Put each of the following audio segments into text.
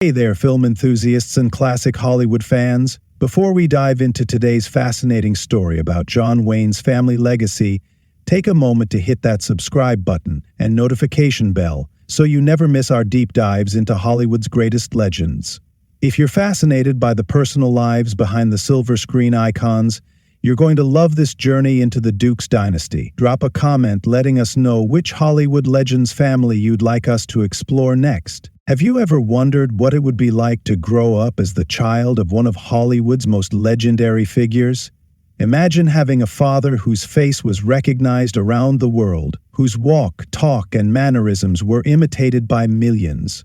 Hey there, film enthusiasts and classic Hollywood fans. Before we dive into today's fascinating story about John Wayne's family legacy, take a moment to hit that subscribe button and notification bell so you never miss our deep dives into Hollywood's greatest legends. If you're fascinated by the personal lives behind the silver screen icons, you're going to love this journey into the Duke's dynasty. Drop a comment letting us know which Hollywood legend's family you'd like us to explore next. Have you ever wondered what it would be like to grow up as the child of one of Hollywood's most legendary figures? Imagine having a father whose face was recognized around the world, whose walk, talk, and mannerisms were imitated by millions.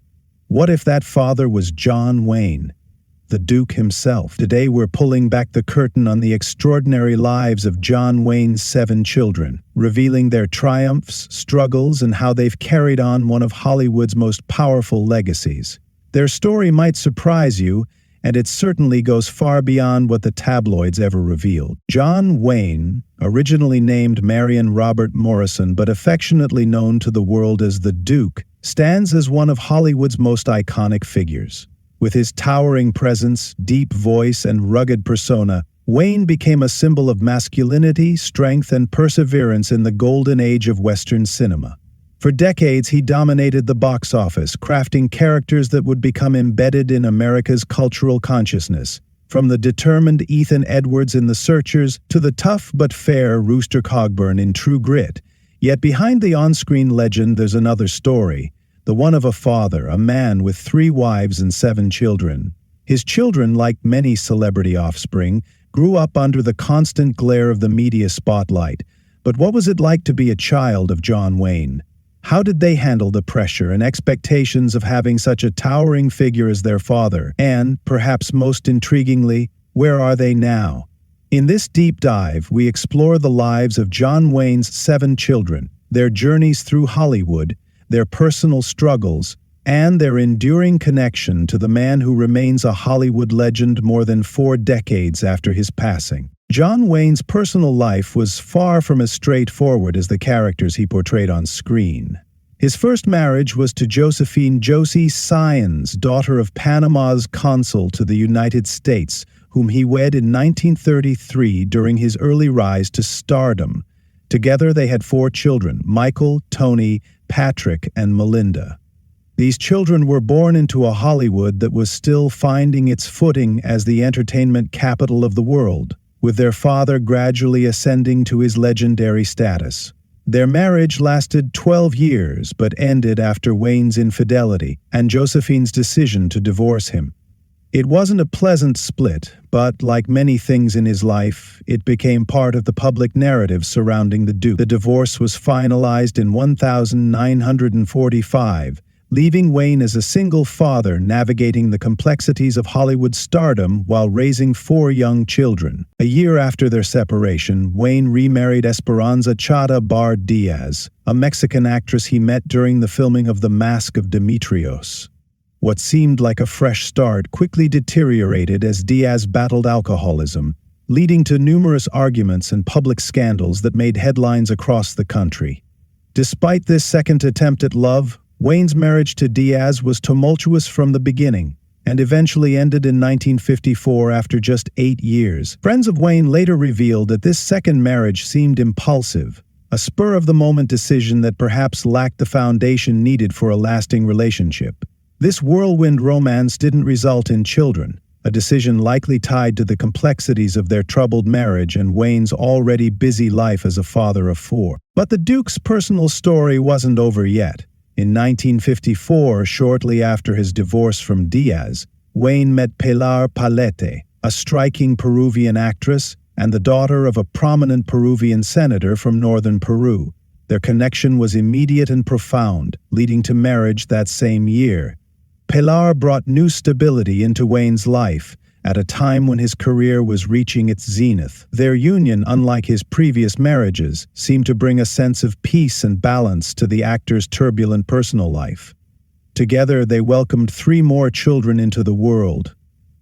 What if that father was John Wayne, the Duke himself? Today we're pulling back the curtain on the extraordinary lives of John Wayne's 7 children, revealing their triumphs, struggles, and how they've carried on one of Hollywood's most powerful legacies. Their story might surprise you, and it certainly goes far beyond what the tabloids ever revealed. John Wayne, originally named Marion Robert Morrison but affectionately known to the world as the Duke, stands as one of Hollywood's most iconic figures. With his towering presence, deep voice, and rugged persona, Wayne became a symbol of masculinity, strength, and perseverance in the golden age of Western cinema. For decades, he dominated the box office, crafting characters that would become embedded in America's cultural consciousness, from the determined Ethan Edwards in The Searchers to the tough but fair Rooster Cogburn in True Grit. Yet behind the on-screen legend, there's another story. The one of a father, a man with 3 wives and 7 children. His children, like many celebrity offspring, grew up under the constant glare of the media spotlight. But what was it like to be a child of John Wayne? How did they handle the pressure and expectations of having such a towering figure as their father? And, perhaps most intriguingly, where are they now? In this deep dive, we explore the lives of John Wayne's 7 children, their journeys through Hollywood, their personal struggles, and their enduring connection to the man who remains a Hollywood legend more than 4 decades after his passing. John Wayne's personal life was far from as straightforward as the characters he portrayed on screen. His first marriage was to Josephine "Josie" Syons, daughter of Panama's consul to the United States, whom he wed in 1933 during his early rise to stardom. Together they had 4 children: Michael, Tony, Patrick, and Melinda. These children were born into a Hollywood that was still finding its footing as the entertainment capital of the world, with their father gradually ascending to his legendary status. Their marriage lasted 12 years but ended after Wayne's infidelity and Josephine's decision to divorce him. It wasn't a pleasant split, but like many things in his life, it became part of the public narrative surrounding the Duke. The divorce was finalized in 1945, leaving Wayne as a single father navigating the complexities of Hollywood stardom while raising 4 young children. A year after their separation, Wayne remarried Esperanza Chata Bar Diaz, a Mexican actress he met during the filming of The Mask of Demetrios. What seemed like a fresh start quickly deteriorated as Diaz battled alcoholism, leading to numerous arguments and public scandals that made headlines across the country. Despite this second attempt at love, Wayne's marriage to Diaz was tumultuous from the beginning, and eventually ended in 1954 after just 8 years. Friends of Wayne later revealed that this second marriage seemed impulsive, a spur-of-the-moment decision that perhaps lacked the foundation needed for a lasting relationship. This whirlwind romance didn't result in children, a decision likely tied to the complexities of their troubled marriage and Wayne's already busy life as a father of 4. But the Duke's personal story wasn't over yet. In 1954, shortly after his divorce from Diaz, Wayne met Pilar Palete, a striking Peruvian actress and the daughter of a prominent Peruvian senator from northern Peru. Their connection was immediate and profound, leading to marriage that same year. Pilar brought new stability into Wayne's life, at a time when his career was reaching its zenith. Their union, unlike his previous marriages, seemed to bring a sense of peace and balance to the actor's turbulent personal life. Together, they welcomed 3 more children into the world: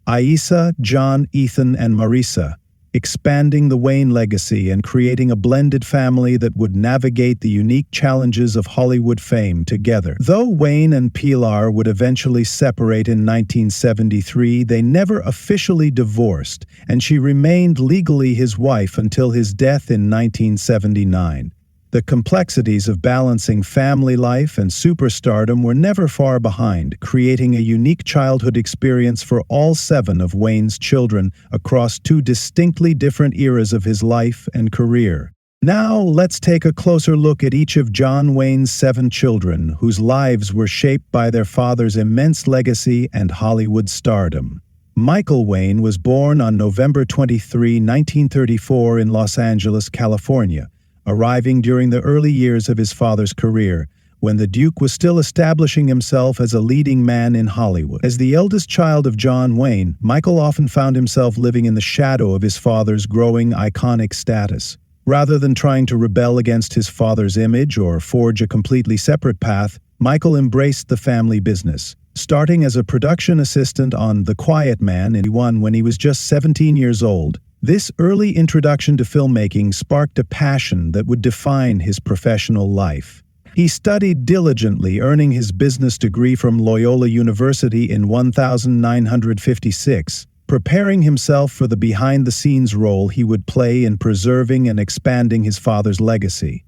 Aisa, John, Ethan, and Marisa, expanding the Wayne legacy and creating a blended family that would navigate the unique challenges of Hollywood fame together. Though Wayne and Pilar would eventually separate in 1973, they never officially divorced, and she remained legally his wife until his death in 1979. The complexities of balancing family life and superstardom were never far behind, creating a unique childhood experience for all 7 of Wayne's children across 2 distinctly different eras of his life and career. Now, let's take a closer look at each of John Wayne's 7 children, whose lives were shaped by their father's immense legacy and Hollywood stardom. Michael Wayne was born on November 23, 1934 in Los Angeles, California, arriving during the early years of his father's career, when the Duke was still establishing himself as a leading man in Hollywood. As the eldest child of John Wayne, Michael often found himself living in the shadow of his father's growing iconic status. Rather than trying to rebel against his father's image or forge a completely separate path, Michael embraced the family business, starting as a production assistant on The Quiet Man in 1981 when he was just 17 years old. This early introduction to filmmaking sparked a passion that would define his professional life. He studied diligently, earning his business degree from Loyola University in 1956, preparing himself for the behind-the-scenes role he would play in preserving and expanding his father's legacy.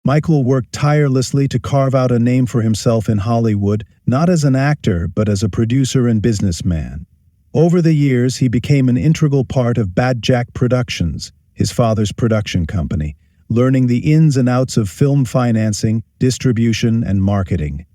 Michael worked tirelessly to carve out a name for himself in Hollywood, not as an actor, but as a producer and businessman. Over the years, he became an integral part of Bad Jack Productions, his father's production company, learning the ins and outs of film financing, distribution, and marketing.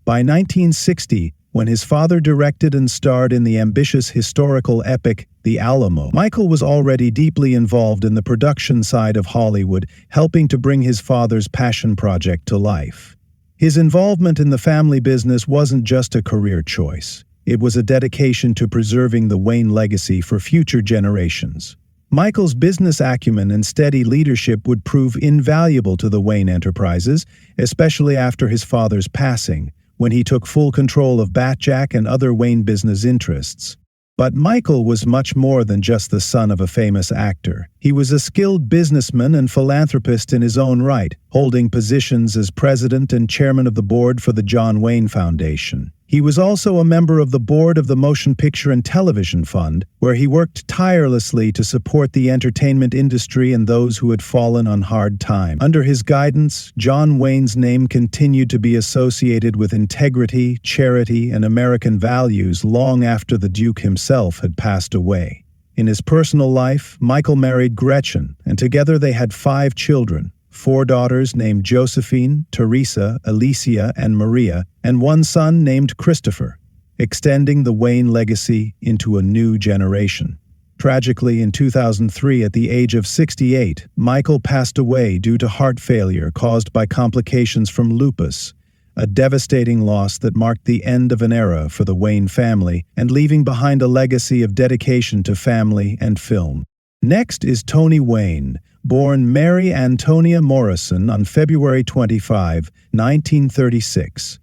By 1960, when his father directed and starred in the ambitious historical epic The Alamo, Michael was already deeply involved in the production side of Hollywood, helping to bring his father's passion project to life. His involvement in the family business wasn't just a career choice. It was a dedication to preserving the Wayne legacy for future generations. Michael's business acumen and steady leadership would prove invaluable to the Wayne enterprises, especially after his father's passing, when he took full control of Batjack and other Wayne business interests. But Michael was much more than just the son of a famous actor. He was a skilled businessman and philanthropist in his own right, holding positions as president and chairman of the board for the John Wayne Foundation. He was also a member of the board of the Motion Picture and Television Fund, where he worked tirelessly to support the entertainment industry and those who had fallen on hard times. Under his guidance, John Wayne's name continued to be associated with integrity, charity, and American values long after the Duke himself had passed away. In his personal life, Michael married Gretchen, and together they had 5 children. 4 daughters named Josephine, Teresa, Alicia, and Maria, and 1 son named Christopher, extending the Wayne legacy into a new generation. Tragically, in 2003, at the age of 68, Michael passed away due to heart failure caused by complications from lupus, a devastating loss that marked the end of an era for the Wayne family and leaving behind a legacy of dedication to family and film. Next is Tony Wayne, born Mary Antonia Morrison on February 25, 1936.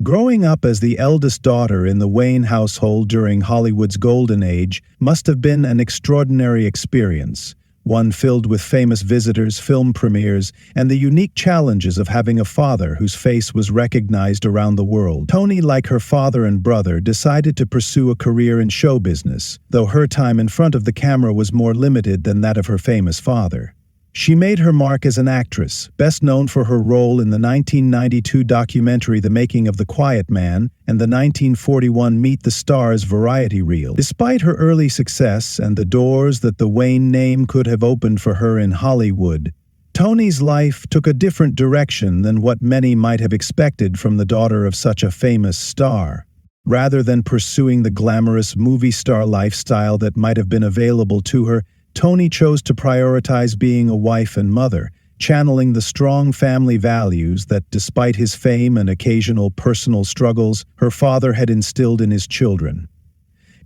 Growing up as the eldest daughter in the Wayne household during Hollywood's golden age must have been an extraordinary experience, one filled with famous visitors, film premieres, and the unique challenges of having a father whose face was recognized around the world. Tony, like her father and brother, decided to pursue a career in show business, though her time in front of the camera was more limited than that of her famous father. She made her mark as an actress, best known for her role in the 1992 documentary The Making of the Quiet Man and the 1941 Meet the Stars variety reel. Despite her early success and the doors that the Wayne name could have opened for her in Hollywood, Tony's life took a different direction than what many might have expected from the daughter of such a famous star. Rather than pursuing the glamorous movie star lifestyle that might have been available to her, Tony chose to prioritize being a wife and mother, channeling the strong family values that, despite his fame and occasional personal struggles, her father had instilled in his children.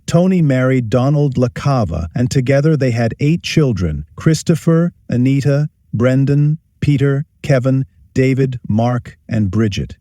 Tony married Donald LaCava, and together they had 8 children: Christopher, Anita, Brendan, Peter, Kevin, David, Mark, and Bridget.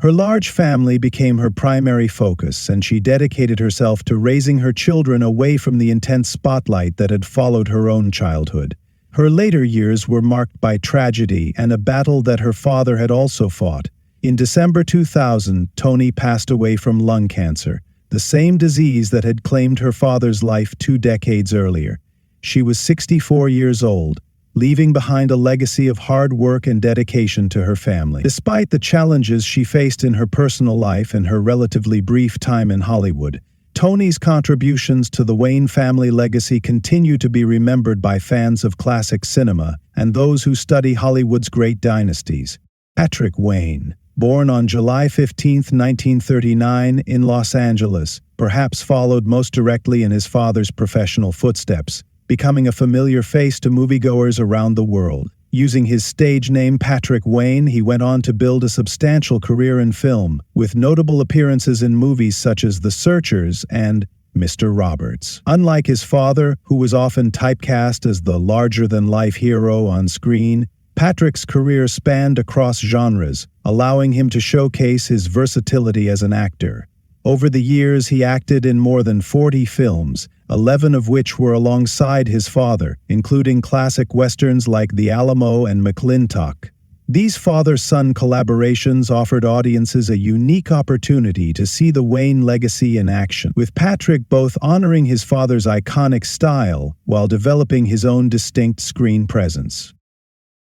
Her large family became her primary focus, and she dedicated herself to raising her children away from the intense spotlight that had followed her own childhood. Her later years were marked by tragedy and a battle that her father had also fought. In December 2000, Toni passed away from lung cancer, the same disease that had claimed her father's life 2 decades earlier. She was 64 years old, leaving behind a legacy of hard work and dedication to her family. Despite the challenges she faced in her personal life and her relatively brief time in Hollywood, Toni's contributions to the Wayne family legacy continue to be remembered by fans of classic cinema and those who study Hollywood's great dynasties. Patrick Wayne, born on July 15, 1939 in Los Angeles, perhaps followed most directly in his father's professional footsteps, becoming a familiar face to moviegoers around the world. Using his stage name Patrick Wayne, he went on to build a substantial career in film, with notable appearances in movies such as The Searchers and Mr. Roberts. Unlike his father, who was often typecast as the larger-than-life hero on screen, Patrick's career spanned across genres, allowing him to showcase his versatility as an actor. Over the years, he acted in more than 40 films, 11 of which were alongside his father, including classic westerns like The Alamo and McLintock. These father-son collaborations offered audiences a unique opportunity to see the Wayne legacy in action, with Patrick both honoring his father's iconic style while developing his own distinct screen presence.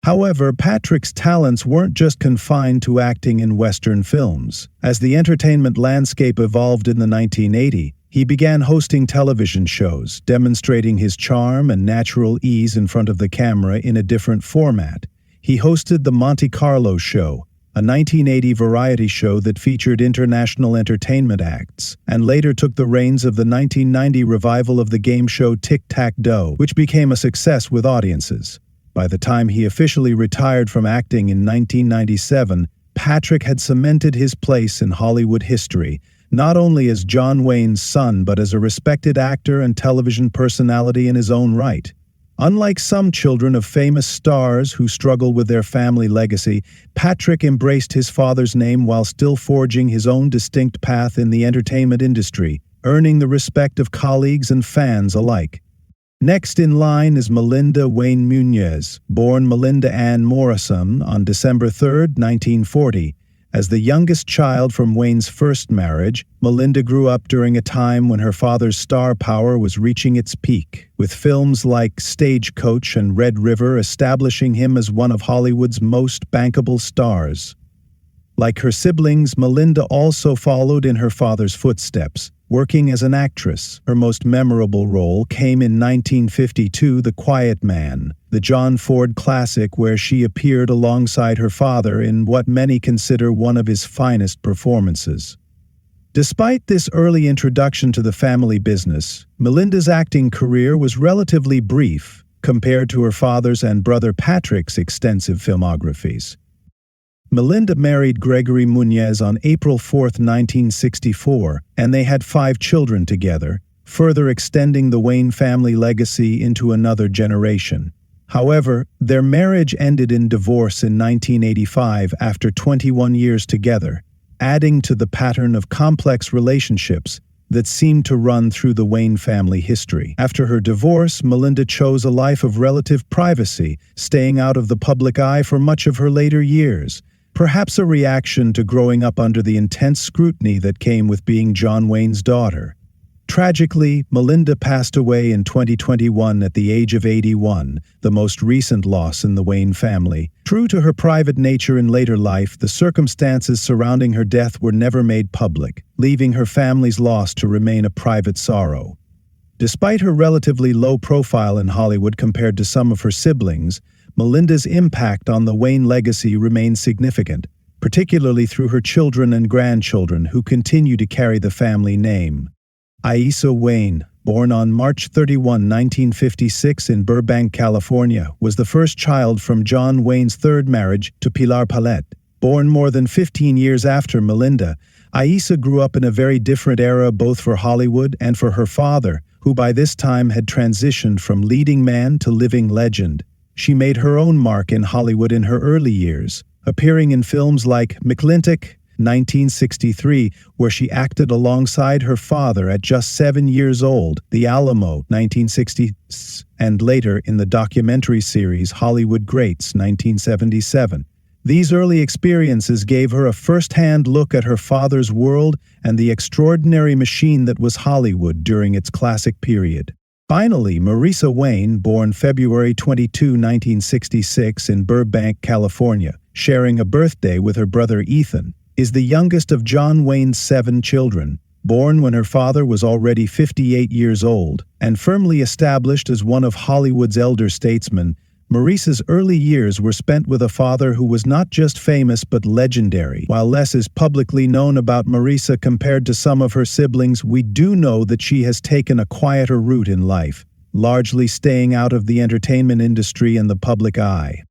However, Patrick's talents weren't just confined to acting in Western films. As the entertainment landscape evolved in the 1980s, he began hosting television shows, demonstrating his charm and natural ease in front of the camera in a different format. He hosted The Monte Carlo Show, a 1980 variety show that featured international entertainment acts, and later took the reins of the 1990 revival of the game show Tic-Tac-Dough, which became a success with audiences. By the time he officially retired from acting in 1997, Patrick had cemented his place in Hollywood history, not only as John Wayne's son but as a respected actor and television personality in his own right. Unlike some children of famous stars who struggle with their family legacy, Patrick embraced his father's name while still forging his own distinct path in the entertainment industry, earning the respect of colleagues and fans alike. Next in line is Melinda Wayne Muñoz, born Melinda Ann Morrison on December 3, 1940. As the youngest child from Wayne's first marriage, Melinda grew up during a time when her father's star power was reaching its peak, with films like Stagecoach and Red River establishing him as one of Hollywood's most bankable stars. Like her siblings, Melinda also followed in her father's footsteps, working as an actress. Her most memorable role came in 1952's The Quiet Man, the John Ford classic where she appeared alongside her father in what many consider one of his finest performances. Despite this early introduction to the family business, Melinda's acting career was relatively brief compared to her father's and brother Patrick's extensive filmographies. Melinda married Gregory Muñoz on April 4, 1964, and they had 5 children together, further extending the Wayne family legacy into another generation. However, their marriage ended in divorce in 1985 after 21 years together, adding to the pattern of complex relationships that seemed to run through the Wayne family history. After her divorce, Melinda chose a life of relative privacy, staying out of the public eye for much of her later years, perhaps a reaction to growing up under the intense scrutiny that came with being John Wayne's daughter. Tragically, Melinda passed away in 2021 at the age of 81, the most recent loss in the Wayne family. True to her private nature in later life, the circumstances surrounding her death were never made public, leaving her family's loss to remain a private sorrow. Despite her relatively low profile in Hollywood compared to some of her siblings, Melinda's impact on the Wayne legacy remains significant, particularly through her children and grandchildren who continue to carry the family name. Aisa Wayne, born on March 31, 1956 in Burbank, California, was the first child from John Wayne's third marriage to Pilar Palet. Born more than 15 years after Melinda, Aisa grew up in a very different era both for Hollywood and for her father, who by this time had transitioned from leading man to living legend. She made her own mark in Hollywood in her early years, appearing in films like McLintock, 1963, where she acted alongside her father at just 7 years old, The Alamo, 1960, and later in the documentary series Hollywood Greats, 1977. These early experiences gave her a first-hand look at her father's world and the extraordinary machine that was Hollywood during its classic period. Finally, Marisa Wayne, born February 22, 1966 in Burbank, California, sharing a birthday with her brother Ethan, is the youngest of John Wayne's 7 children. Born when her father was already 58 years old and firmly established as one of Hollywood's elder statesmen, Marisa's early years were spent with a father who was not just famous but legendary. While less is publicly known about Marisa compared to some of her siblings, we do know that she has taken a quieter route in life, largely staying out of the entertainment industry and the public eye.